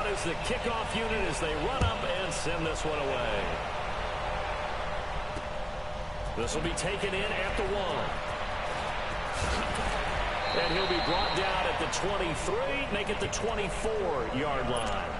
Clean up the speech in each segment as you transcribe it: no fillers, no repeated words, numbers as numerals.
out as the kickoff unit as they run up and send this one away. This will be taken in at the 1. And he'll be brought down at the 23, make it the 24-yard line.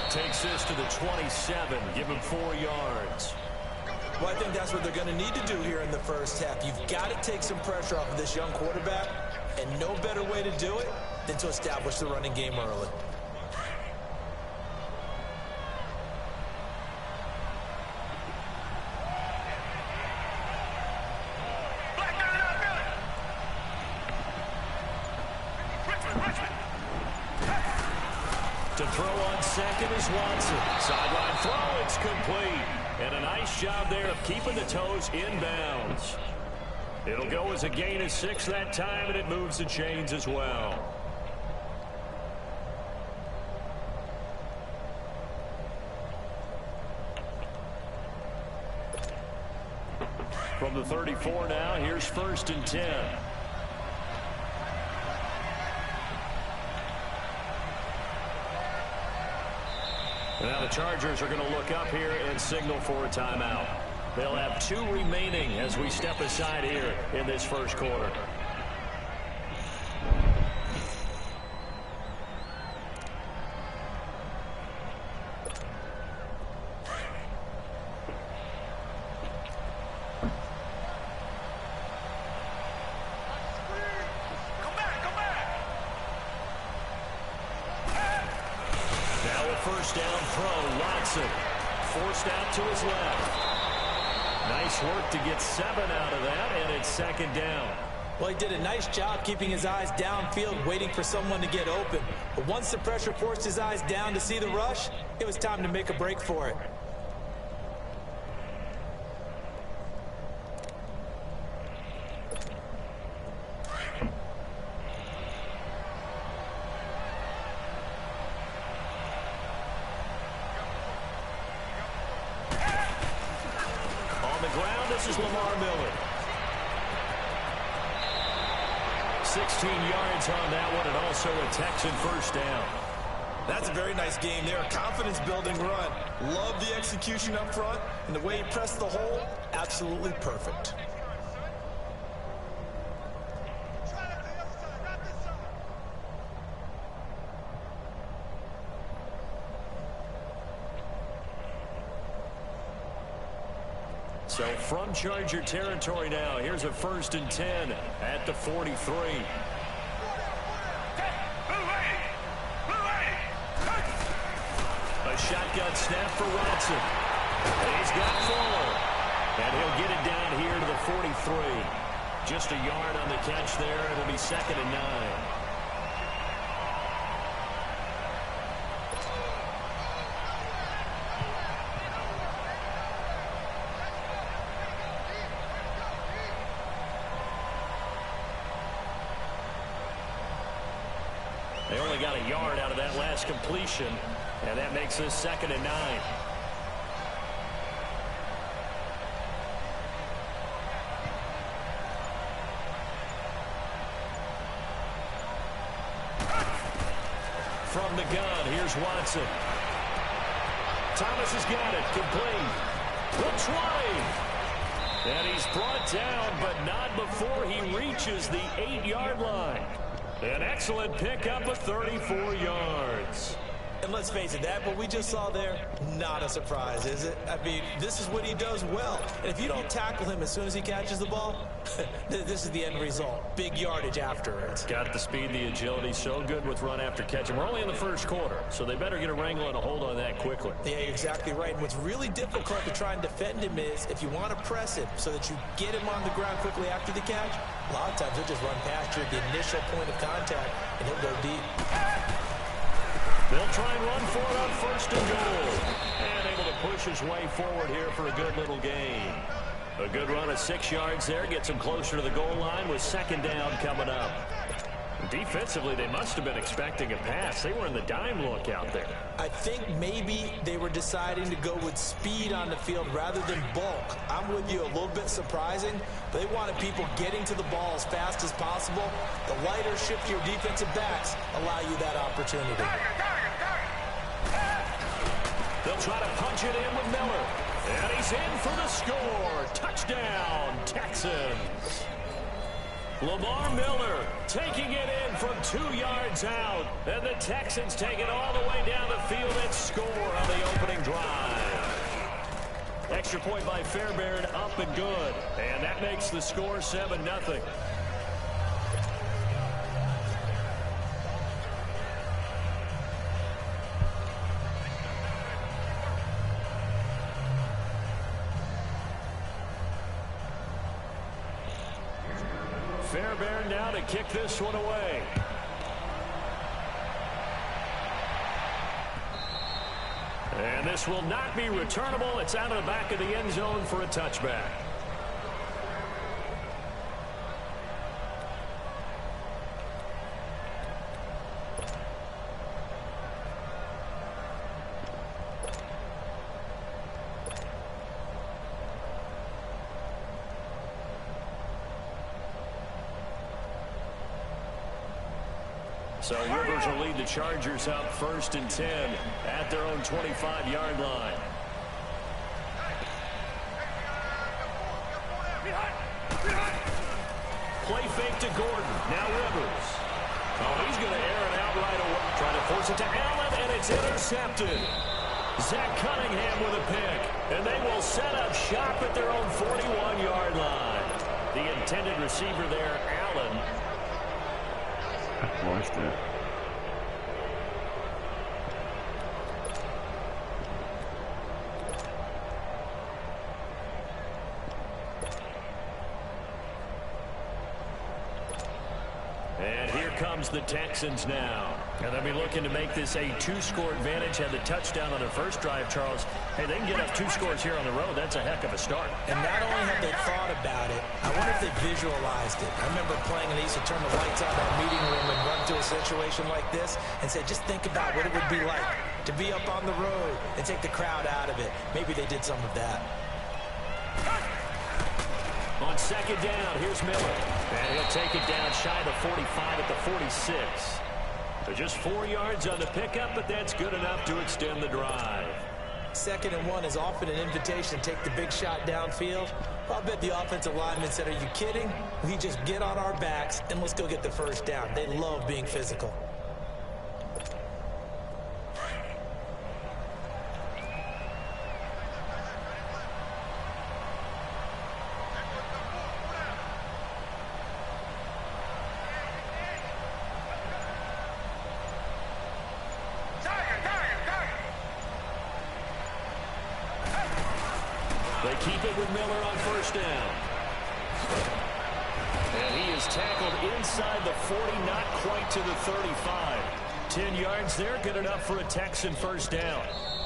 Takes this to the 27. Give him 4 yards. Well, I think that's what they're going to need to do here in the first half. You've got to take some pressure off of this young quarterback, and no better way to do it than to establish the running game early. To throw on second is Watson. Sideline throw, it's complete. And a nice job there of keeping the toes in bounds. It'll go as a gain of 6 that time, and it moves the chains as well. From the 34 now, here's 1st and 10. Now the Chargers are going to look up here and signal for a timeout. They'll have 2 remaining as we step aside here in this first quarter. First down throw, Watson. Forced out to his left. Nice work to get 7 out of that, and it's 2nd down. Well, he did a nice job keeping his eyes downfield, waiting for someone to get open. But once the pressure forced his eyes down to see the rush, it was time to make a break for it. This is Lamar Miller. 16 yards on that one, and also a Texan first down. That's a very nice game there. Confidence-building run. Love the execution up front, and the way he pressed the hole, absolutely perfect. So from Charger territory now, here's a 1st and 10 at the 43. A shotgun snap for Watson. And he's got 4. And he'll get it down here to the 43. Just a yard on the catch there. It'll be 2nd and 9. They only got a yard out of that last completion, and that makes this 2nd and 9. From the gun, here's Watson. Thomas has got it, complete. The 20. And he's brought down, but not before he reaches the 8-yard line. An excellent pickup of 34 yards. And let's face it, that what we just saw there, not a surprise, is it? I mean, this is what he does well. And if you don't tackle him as soon as he catches the ball, this is the end result. Big yardage afterwards. Got the speed, the agility, so good with run after catch. And we're only in the first quarter, so they better get a wrangle and a hold on that quickly. Yeah, you're exactly right. And what's really difficult to try and defend him is if you want to press him so that you get him on the ground quickly after the catch, a lot of times he'll just run past you at the initial point of contact, and he'll go deep. They'll try and run for it on 1st and goal. And able to push push his way forward here for a good little gain. A good run of 6 yards there gets him closer to the goal line with second down coming up. Defensively, they must have been expecting a pass. They were in the dime look out there. I think maybe they were deciding to go with speed on the field rather than bulk. I'm with you, a little bit surprising. They wanted people getting to the ball as fast as possible. The lighter, shiftier defensive backs allow you that opportunity. They'll try to punch it in with Miller. And he's in for the score. Touchdown, Texans. Lamar Miller taking it in from 2 yards out. And the Texans take it all the way down the field and score on the opening drive. Extra point by Fairbairn, up and good. And that makes the score 7-0. Fairbairn now to kick this one away. And this will not be returnable. It's out of the back of the end zone for a touchback. So Rivers will lead the Chargers up 1st and 10 at their own 25-yard line. Play fake to Gordon. Now Rivers. Oh, he's going to air it out right away. Trying to force it to Allen, and it's intercepted. Zach Cunningham with a pick. And they will set up shop at their own 41-yard line. The intended receiver there, Allen. Lost it. And here comes the Texans now. And they'll be looking to make this a 2-score advantage. Had the touchdown on their first drive, Charles. Hey, they can get up 2 scores here on the road. That's a heck of a start. And not only have they thought about it, I wonder if they visualized it. I remember playing and they used to turn the lights on in our meeting room and run to a situation like this and say, just think about what it would be like to be up on the road and take the crowd out of it. Maybe they did some of that. On second down, here's Miller. And he'll take it down shy of the 45 at the 46. They're just 4 yards on the pickup, but that's good enough to extend the drive. 2nd and 1 is often an invitation to take the big shot downfield. I'll bet the offensive lineman said, are you kidding? We just get on our backs and let's go get the first down. They love being physical. They keep it with Miller on first down. And he is tackled inside the 40, not quite to the 35. 10 yards there, good enough for a Texan first down.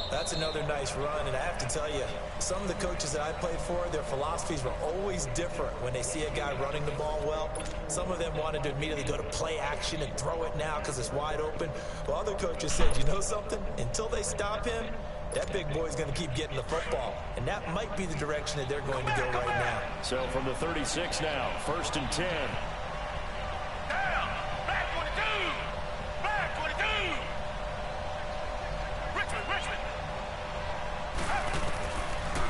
That's another nice run, and I have to tell you, some of the coaches that I played for, their philosophies were always different when they see a guy running the ball well. Some of them wanted to immediately go to play action and throw it now because it's wide open. While other coaches said, you know something? Until they stop him, that big boy's going to keep getting the football. And that might be the direction that they're going to go right now. So from the 36 now, 1st and 10. Down, back 22, back 22. Richmond.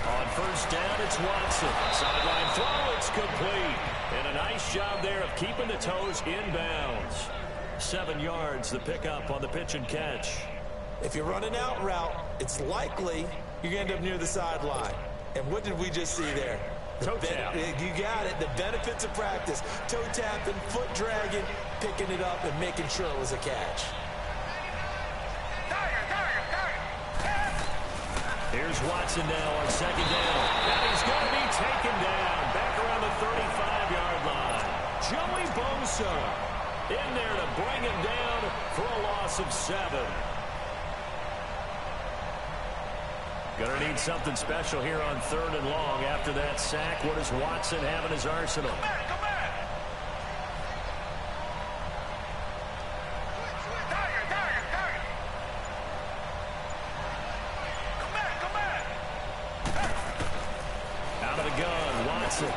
On first down, it's Watson. Sideline throw, it's complete. And a nice job there of keeping the toes inbounds. 7 yards, the pickup on the pitch and catch. If you're running out route, it's likely you're going to end up near the sideline. And what did we just see there? Toe tap. You got it. The benefits of practice. Toe tapping, foot dragging, picking it up, and making sure it was a catch. Here's Watson now on second down. And he's going to be taken down back around the 35-yard line. Joey Bosa in there to bring him down for a loss of 7. Going to need something special here on 3rd and long. After that sack, what does Watson have in his arsenal? Come back, come back. Target, target, target. Come back, come back. Out of the gun, Watson.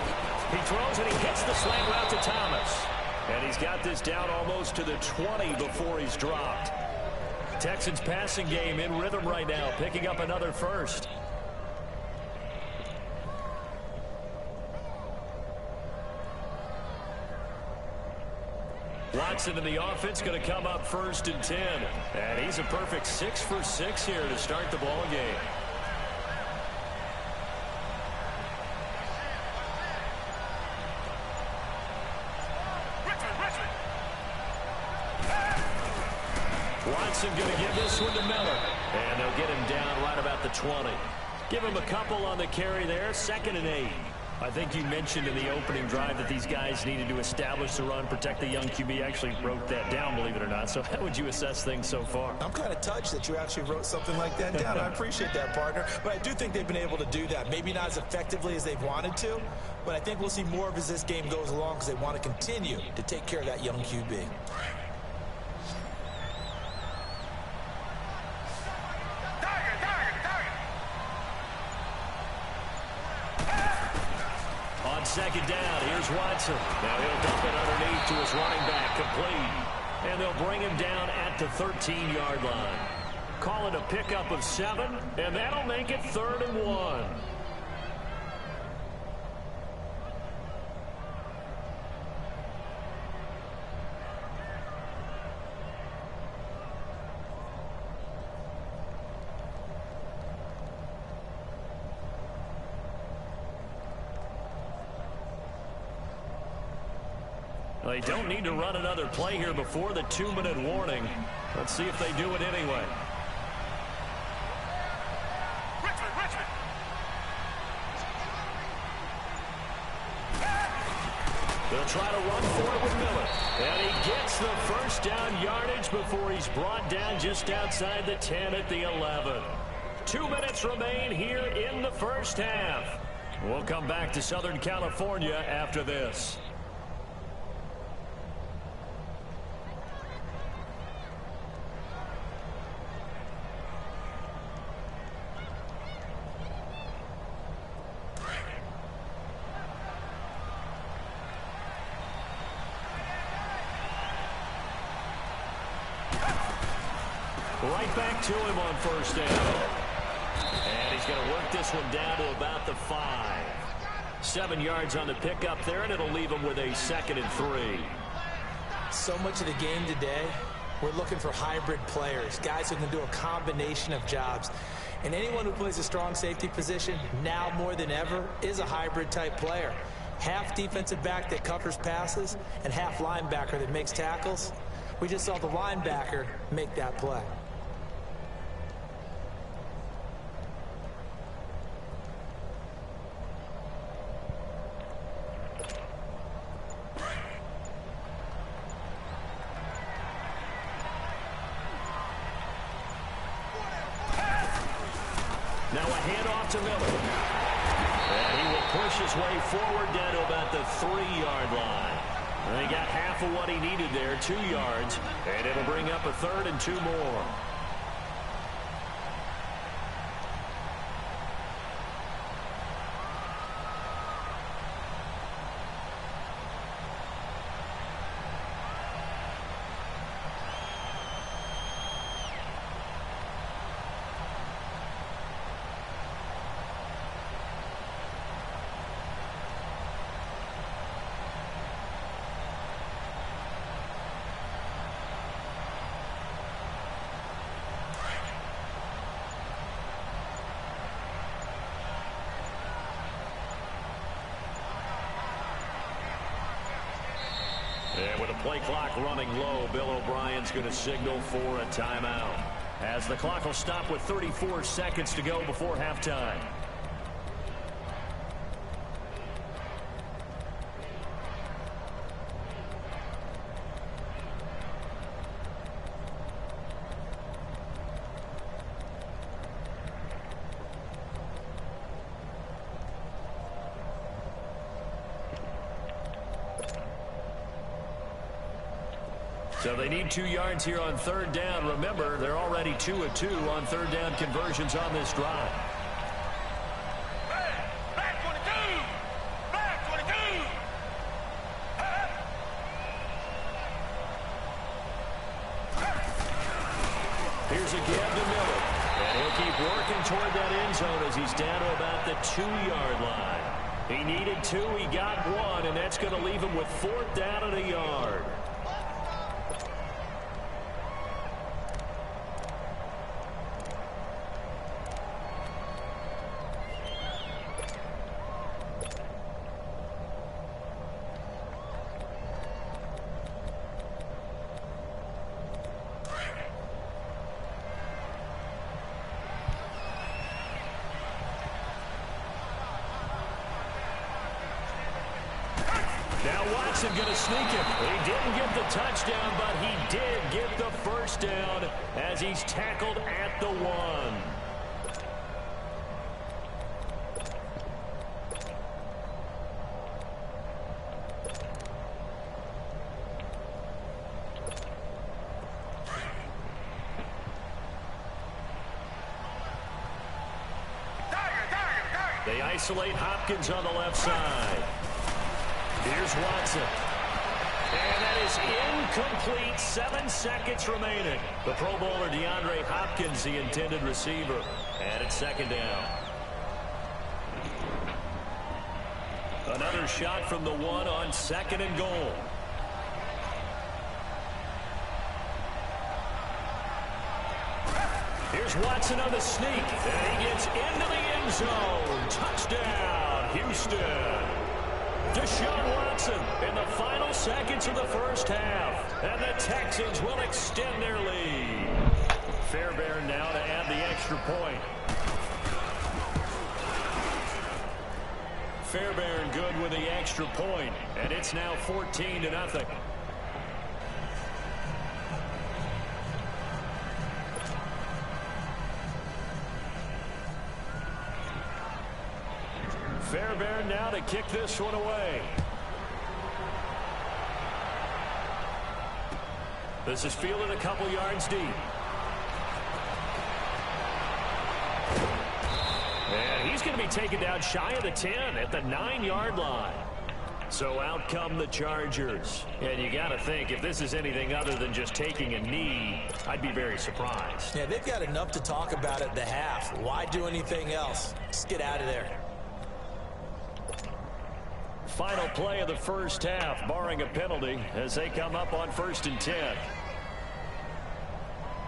He throws and he hits the slant route to Thomas. And he's got this down almost to the 20 before he's dropped. Texans passing game in rhythm right now, picking up another first. Watson in the offense going to come up 1st and 10. And he's a perfect 6 for 6 here to start the ball game. Watson going to give this one to Miller. And they'll get him down right about the 20. Give him a couple on the carry there. 2nd and 8. I think you mentioned in the opening drive that these guys needed to establish the run, protect the young QB. Actually wrote that down, believe it or not. So how would you assess things so far? I'm kind of touched that you actually wrote something like that down. I appreciate that, partner. But I do think they've been able to do that. Maybe not as effectively as they've wanted to, but I think we'll see more of as this game goes along because they want to continue to take care of that young QB. On 2nd down, here's Watson. Now he'll dump it underneath to his running back, complete. And they'll bring him down at the 13-yard line. Call it a pickup of 7, and that'll make it 3rd and 1. They don't need to run another play here before the 2-minute warning. Let's see if they do it anyway. Richmond. They'll try to run for it with Miller. And he gets the first down yardage before he's brought down just outside the 10 at the 11. 2 minutes remain here in the first half. We'll come back to Southern California after this. Right back to him on 1st down. And he's going to work this one down to about the 5. 7 yards on the pickup there, and it'll leave him with a 2nd and 3. So much of the game today, we're looking for hybrid players, guys who can do a combination of jobs. And anyone who plays a strong safety position, now more than ever, is a hybrid type player. Half defensive back that covers passes and half linebacker that makes tackles. We just saw the linebacker make that play. Now a handoff to Miller. And he will push his way forward down to about the 3-yard line. And he got half of what he needed there, 2 yards. And it'll bring up a 3rd and 2 more. And with a play clock running low, Bill O'Brien's going to signal for a timeout, as the clock will stop with 34 seconds to go before halftime. So they need 2 yards here on third down. Remember, they're already 2 of 2 on third down conversions on this drive. Back 22! Back 22! Here's a gap to Miller. And he'll keep working toward that end zone as he's down to about the 2-yard line. He needed 2, he got 1, and that's going to leave him with 4th down and a yard. Watson going to sneak him. He didn't get the touchdown, but he did get the first down as he's tackled at the 1. They isolate Hopkins on the left side. Here's Watson. And that is incomplete. 7 seconds remaining. The Pro Bowler DeAndre Hopkins, the intended receiver. And it's 2nd down. Another shot from the 1 on 2nd and goal. Here's Watson on the sneak. And he gets into the end zone. Touchdown, Houston. Deshaun Watson in the final seconds of the first half. And the Texans will extend their lead. Fairbairn now to add the extra point. Fairbairn good with the extra point. And it's now 14-0. Fairbairn now to kick this one away. This is fielded a couple yards deep. And he's going to be taken down shy of the 10 at the 9-yard line. So out come the Chargers. And you got to think, if this is anything other than just taking a knee, I'd be very surprised. Yeah, they've got enough to talk about at the half. Why do anything else? Just get out of there. Final play of the first half, barring a penalty, as they come up on 1st and 10.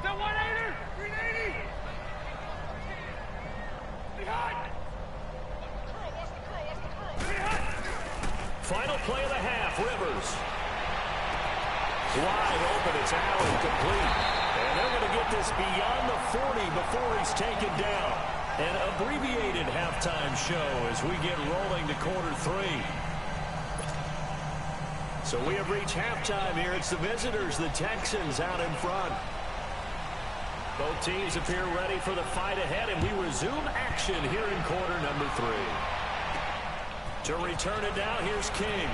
The 180! 380! Behind! Final play of the half, Rivers. Wide open, it's out and complete. And they're going to get this beyond the 40 before he's taken down. An abbreviated halftime show as we get rolling to quarter 3. So we have reached halftime here. It's the visitors, the Texans, out in front. Both teams appear ready for the fight ahead, and we resume action here in quarter number 3. To return it now, here's King.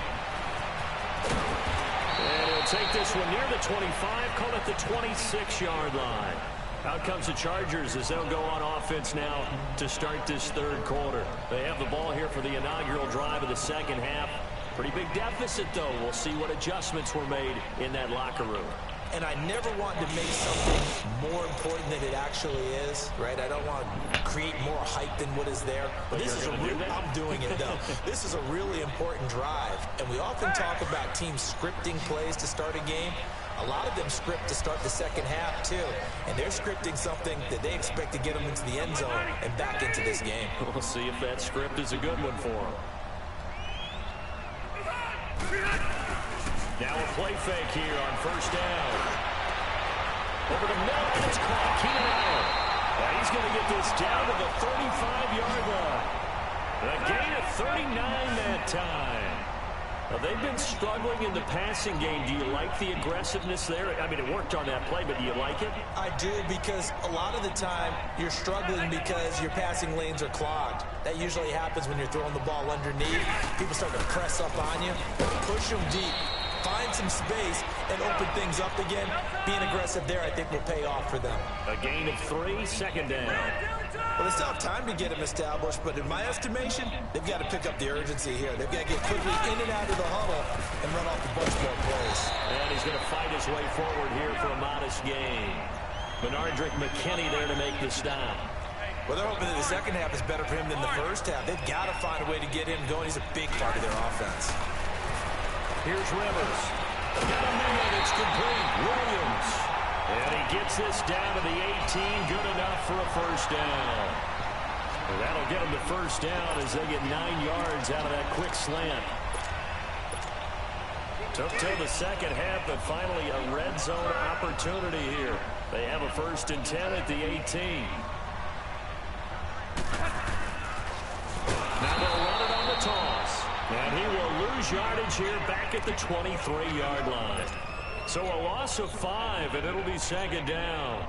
And he'll take this one near the 25, call it the 26-yard line. Out comes the Chargers as they'll go on offense now to start this 3rd quarter. They have the ball here for the inaugural drive of the 2nd half. Pretty big deficit, though. We'll see what adjustments were made in that locker room. And I never want to make something more important than it actually is, right? I don't want to create more hype than what is there. But this is I'm doing it, though. This is a really important drive. And we often talk about teams scripting plays to start a game. A lot of them script to start the 2nd half, too. And they're scripting something that they expect to get them into the end zone and back into this game. We'll see if that script is a good one for them. Now a play fake here on 1st down. Over to Miller, and it's caught. Keenan Allen. And he's going to get this down to the 35-yard line. A gain of 39 that time. Now, they've been struggling in the passing game. Do you like the aggressiveness there? I mean, it worked on that play, but do you like it? I do, because a lot of the time you're struggling because your passing lanes are clogged. That usually happens when you're throwing the ball underneath. People start to press up on you. Push them deep. find some space and open things up again. Being aggressive there, I think, will pay off for them. A gain of 3, second down. Well, they still have time to get him established, but in my estimation, they've got to pick up the urgency here. They've got to get quickly in and out of the huddle and run off a bunch more plays. And he's going to fight his way forward here for a modest gain. Bernardrick McKinney there to make the stop. Well, they're hoping that the second half is better for him than the first half. They've got to find a way to get him going. He's a big part of their offense. Here's Rivers. Got a minute. It's complete. Williams. And he gets this down to the 18. Good enough for a first down. And that'll get him the first down as they get 9 yards out of that quick slant. Took till the second half, but finally a red zone opportunity here. They have a 1st and 10 at the 18. Now they'll run it on the toss. And he will lose yardage here back at the 23-yard line. So a loss of 5, and it'll be second down.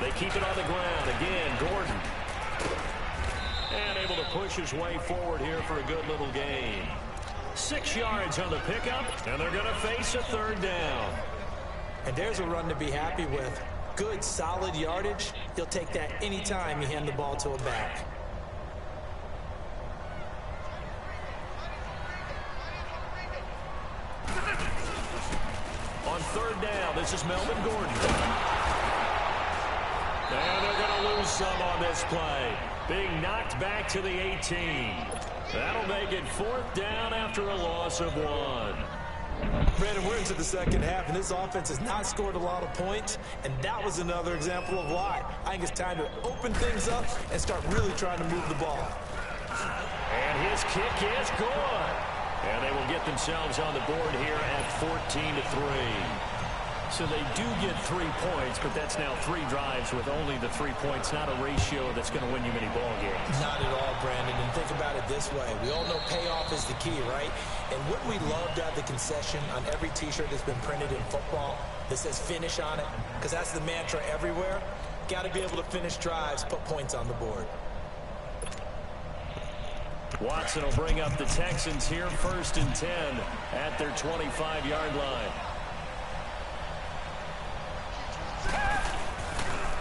They keep it on the ground. Again, Gordon. And able to push his way forward here for a good little gain. 6 yards on the pickup, and they're going to face a 3rd down. And there's a run to be happy with. Good, solid yardage. He'll take that anytime you hand the ball to a back. On 3rd down, this is Melvin Gordon. And they're going to lose some on this play. Being knocked back to the 18. That'll make it 4th down after a loss of 1. Brandon, we're into the second half, and this offense has not scored a lot of points, and that was another example of why. I think it's time to open things up and start really trying to move the ball. And his kick is good. And they will get themselves on the board here at 14-3. So they do get 3 points, but that's now 3 drives with only the 3 points, not a ratio that's going to win you many ball games. Not at all, Brandon. And think about it this way. We all know payoff is the key, right? And wouldn't we love to have the concession on every T-shirt that's been printed in football that says finish on it? Because that's the mantra everywhere. Got to be able to finish drives, put points on the board. Watson will bring up the Texans here, 1st and 10 at their 25-yard line.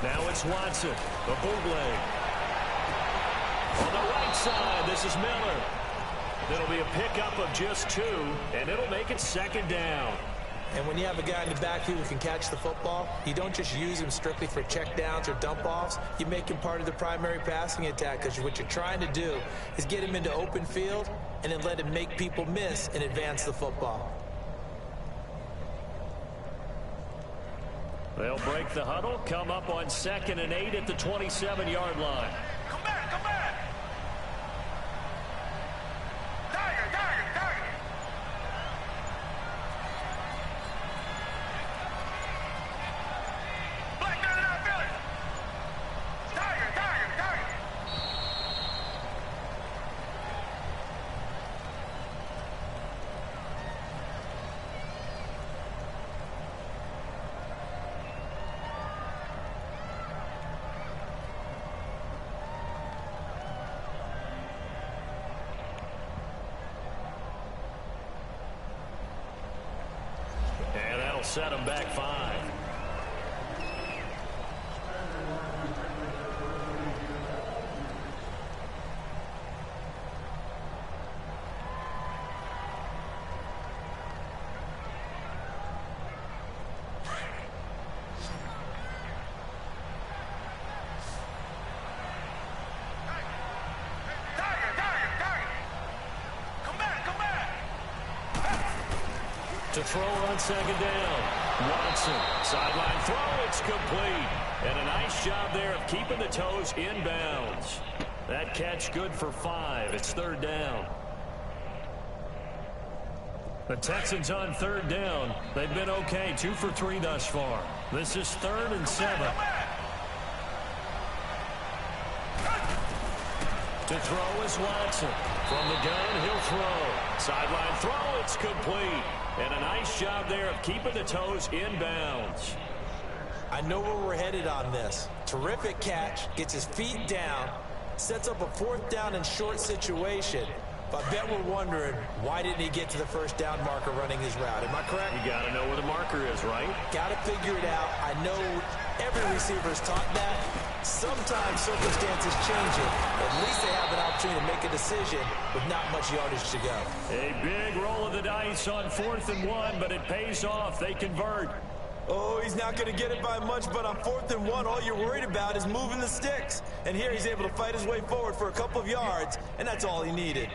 Now it's Watson, the bootleg. On the right side, this is Miller. It'll be a pickup of just 2, and it'll make it 2nd down. And when you have a guy in the backfield who can catch the football, you don't just use him strictly for checkdowns or dump-offs. You make him part of the primary passing attack, because what you're trying to do is get him into open field and then let him make people miss and advance the football. They'll break the huddle, come up on 2nd and 8 at the 27-yard line. Come back, come back. Tiger, tiger, tiger. Black man in our village. Tiger, tiger, tiger. And that'll set them back 5. Tiger, tiger, tiger. Come back, come back. To throw on 2nd down. Watson, sideline throw, it's complete. And a nice job there of keeping the toes in bounds. That catch good for 5. It's 3rd down. The Texans on 3rd down. They've been okay, 2 for 3 thus far. This is 3rd and 7. To throw is Watson. From the gun, he'll throw. Sideline throw, it's complete. And a nice job there of keeping the toes inbounds. I know where we're headed on this. Terrific catch, gets his feet down, sets up a 4th down and short situation. But I bet we're wondering, why didn't he get to the first down marker running his route? Am I correct? You got to know where the marker is, right? Got to figure it out. I know every receiver's taught that. Sometimes circumstances change it. At least they have an opportunity to make a decision with not much yardage to go. A big roll of the dice on 4th and 1, but it pays off. They convert. Oh, he's not going to get it by much, but on 4th and 1, all you're worried about is moving the sticks. And here he's able to fight his way forward for a couple of yards, and that's all he needed.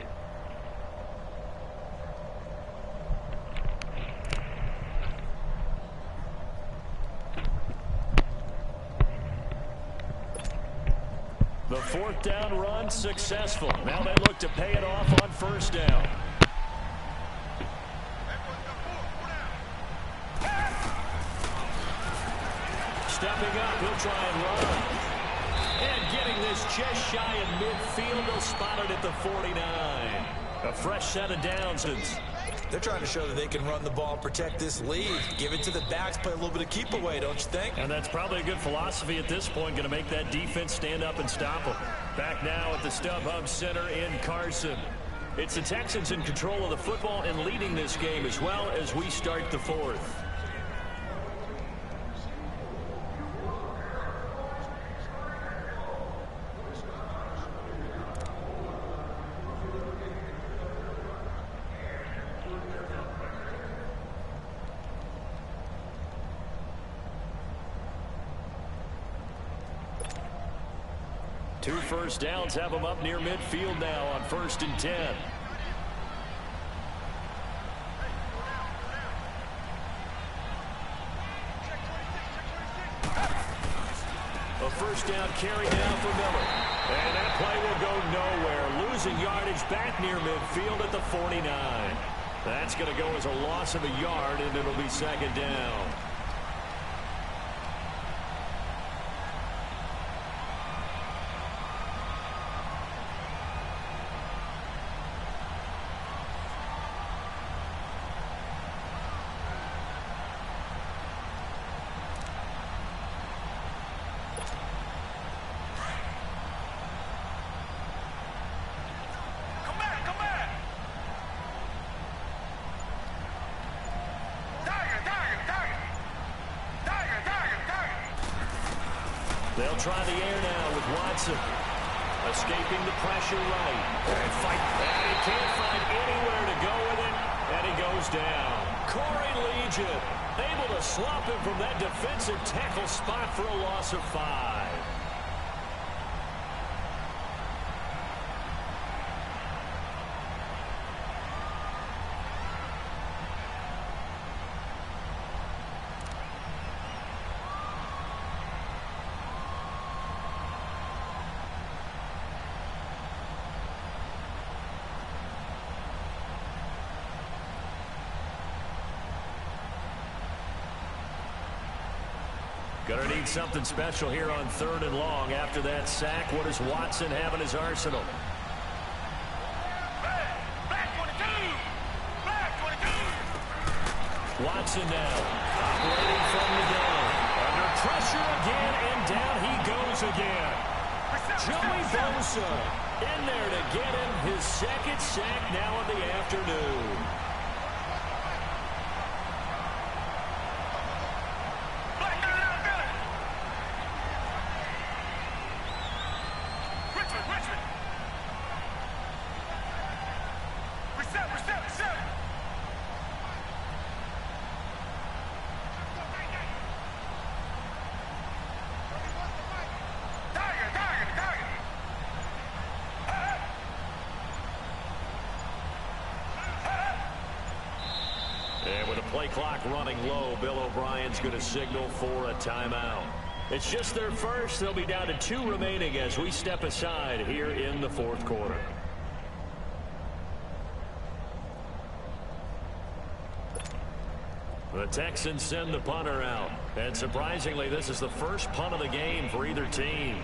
The 4th down run successful. Now they look to pay it off on 1st down. Stepping up, he'll try and run. And getting this just shy of midfield, they'll spot it at the 49. A fresh set of downs. They're trying to show that they can run the ball and protect this lead. Give it to the backs, play a little bit of keep away, don't you think? And that's probably a good philosophy at this point, going to make that defense stand up and stop them. Back now at the StubHub Center in Carson. It's the Texans in control of the football and leading this game as well as we start the 4th. Two first downs have them up near midfield now on 1st and 10. A first down carry down for Miller. And that play will go nowhere. Losing yardage back near midfield at the 49. That's going to go as a loss of a yard, and it'll be 2nd down. They'll try the air now with Watson. Escaping the pressure right. And he can't find anywhere to go with it. And he goes down. Corey Legion able to slump him from that defensive tackle spot for a loss of 5. Gonna need something special here on 3rd and long. After that sack, what does Watson have in his arsenal? Black 22! Black 22! Watson now, operating from the gun. Under pressure again, and down he goes again. Joey Bosa in there to get him his 2nd sack now of the afternoon. Play clock running low. Bill O'Brien's going to signal for a timeout. It's just their first. They'll be down to 2 remaining as we step aside here in the 4th quarter. The Texans send the punter out. And surprisingly, this is the first punt of the game for either team.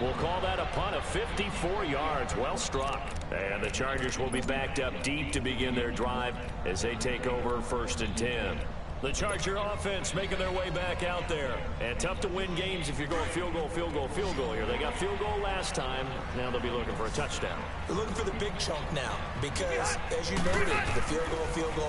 We'll call that a punt of 54 yards. Well struck. And the Chargers will be backed up deep to begin their drive as they take over 1st and 10. The Charger offense making their way back out there. And tough to win games if you're going field goal, field goal, field goal here. They got field goal last time. Now they'll be looking for a touchdown. They're looking for the big chunk now because, as you noted, the field goal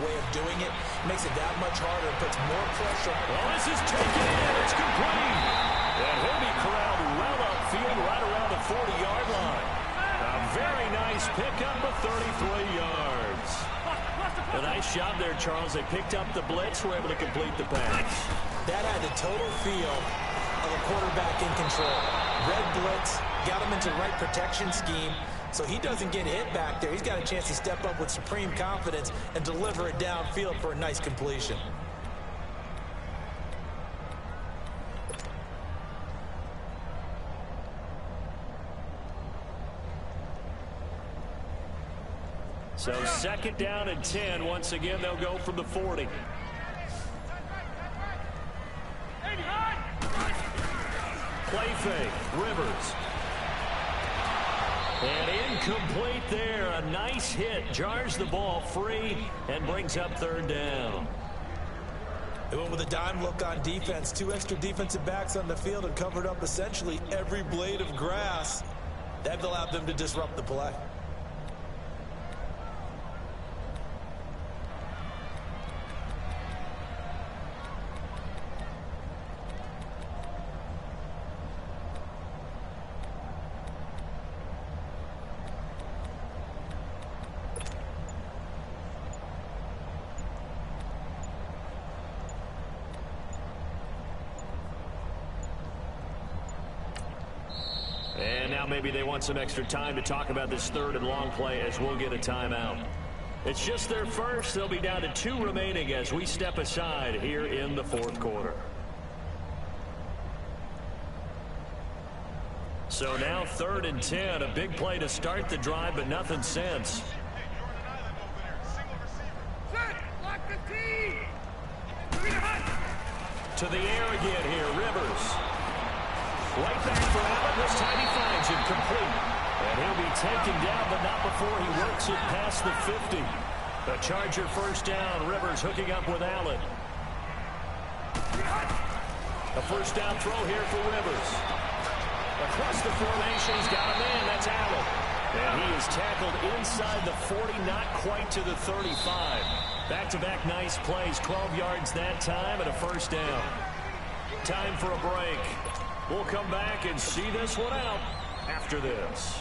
way of doing it makes it that much harder and puts more pressure. Well, this is taken in. It's complete. And he'll be corralled well upfield right around the 40-yard line. A very nice pickup of 33 yards. A nice job there, Charles. They picked up the blitz, were able to complete the pass. That had the total feel of a quarterback in control. Red blitz, got him into the right protection scheme, so he doesn't get hit back there. He's got a chance to step up with supreme confidence and deliver it downfield for a nice completion. So 2nd down and 10. Once again, they'll go from the 40. Play fake. Rivers. And incomplete there. A nice hit. Jars the ball free and brings up 3rd down. They went with a dime look on defense. 2 extra defensive backs on the field and covered up essentially every blade of grass. That allowed them to disrupt the play. And now maybe they want some extra time to talk about this 3rd and long play as we'll get a timeout. It's just their first. They'll be down to 2 remaining as we step aside here in the 4th quarter. So now 3rd and 10. A big play to start the drive, but nothing since. To the air again here. Rivers. Right back for Allen. This time he finds him complete. And he'll be taken down, but not before he works it past the 50. The Charger 1st down. Rivers hooking up with Allen. A 1st down throw here for Rivers. Across the formation, he's got a man. That's Allen. And he is tackled inside the 40, not quite to the 35. Back-to-back nice plays. 12 yards that time and a 1st down. Time for a break. We'll come back and see this one out after this.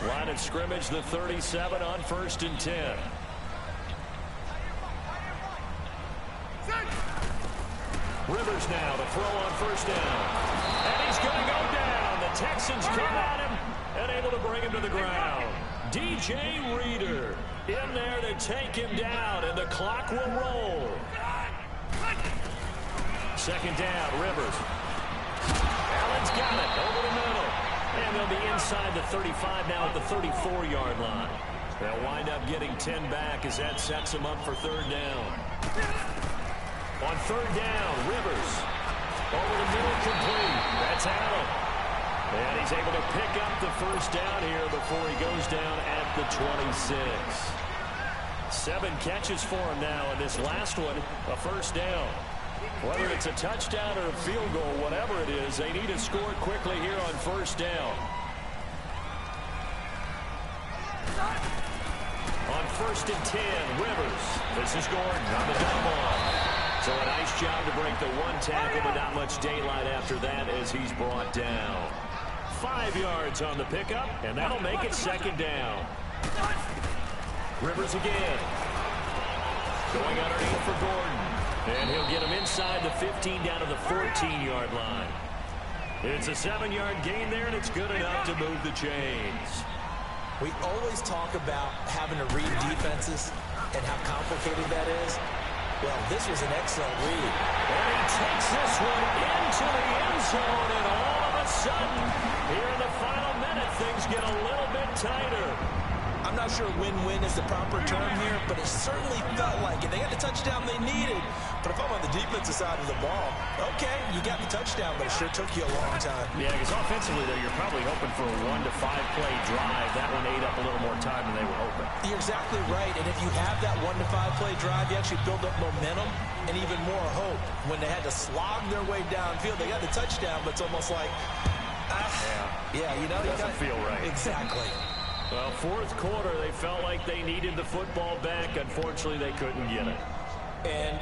Line of scrimmage, the 37 on 1st and 10. Rivers now to throw on 1st down. And he's going to go down. The Texans come at him and able to bring him to the ground. DJ Reader in there to take him down, and the clock will roll. 2nd down, Rivers. Allen's got it over the middle. And they'll be inside the 35 now at the 34-yard line. They'll wind up getting 10 back as that sets them up for 3rd down. On 3rd down, Rivers. Over the middle, complete. That's Allen. And he's able to pick up the 1st down here before he goes down at the 26. 7 catches for him now, and this last one, a 1st down. Whether it's a touchdown or a field goal, whatever it is, they need to score quickly here on 1st down. On 1st and 10, Rivers. This is Gordon on the dump off. So a nice job to break the 1 tackle, but not much daylight after that as he's brought down. 5 yards on the pickup, and that'll make it 2nd down. Rivers again. Going underneath for Gordon. And he'll get him inside the 15 down to the 14-yard line. It's a 7-yard gain there, and it's good enough to move the chains. We always talk about having to read defenses and how complicated that is. Well, this was an excellent read. And he takes this one into the end zone, and all of a sudden, here in the final minute, things get a little bit tighter. I'm I'm not sure win-win is the proper term here, but it certainly felt like it. They got the touchdown they needed, but if I'm on the defensive side of the ball, okay, you got the touchdown, but it sure took you a long time. Yeah, because offensively, though, you're probably hoping for a 1 to 5 play drive. That one ate up a little more time than they were hoping. You're exactly right, and if you have that 1 to 5 play drive, you actually build up momentum and even more hope. When they had to slog their way downfield, they got the touchdown, but it's almost like, yeah, you know, it doesn't feel right. Exactly. Well, fourth quarter, they felt like they needed the football back. Unfortunately, they couldn't get it. And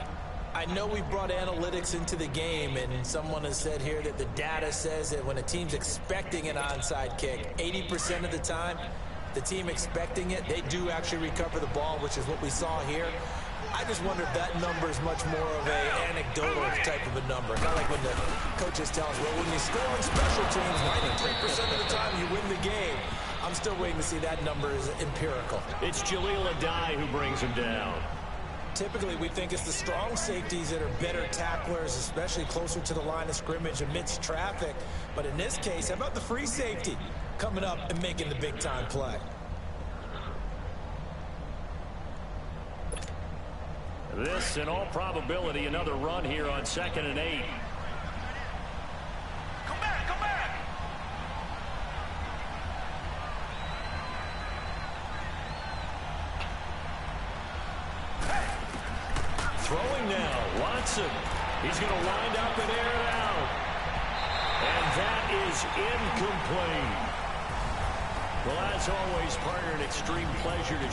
I know we brought analytics into the game, and someone has said here that the data says that when a team's expecting an onside kick, 80% of the time, the team expecting it, they do actually recover the ball, which is what we saw here. I just wonder if that number is much more of an anecdotal type of a number. Kind of like when the coaches tell us, well, when you score on special teams, 93% of the time you win the game. I'm still waiting to see that number is empirical. It's Jaleel Adai who brings him down. Typically, we think it's the strong safeties that are better tacklers, especially closer to the line of scrimmage amidst traffic. But in this case, how about the free safety coming up and making the big-time play? This, in all probability, another run here on 2nd and 8. Come back, come back. Throwing now, Watson. He's going to wind up and air it out. And that is incomplete. Well, as always, partner, an extreme pleasure to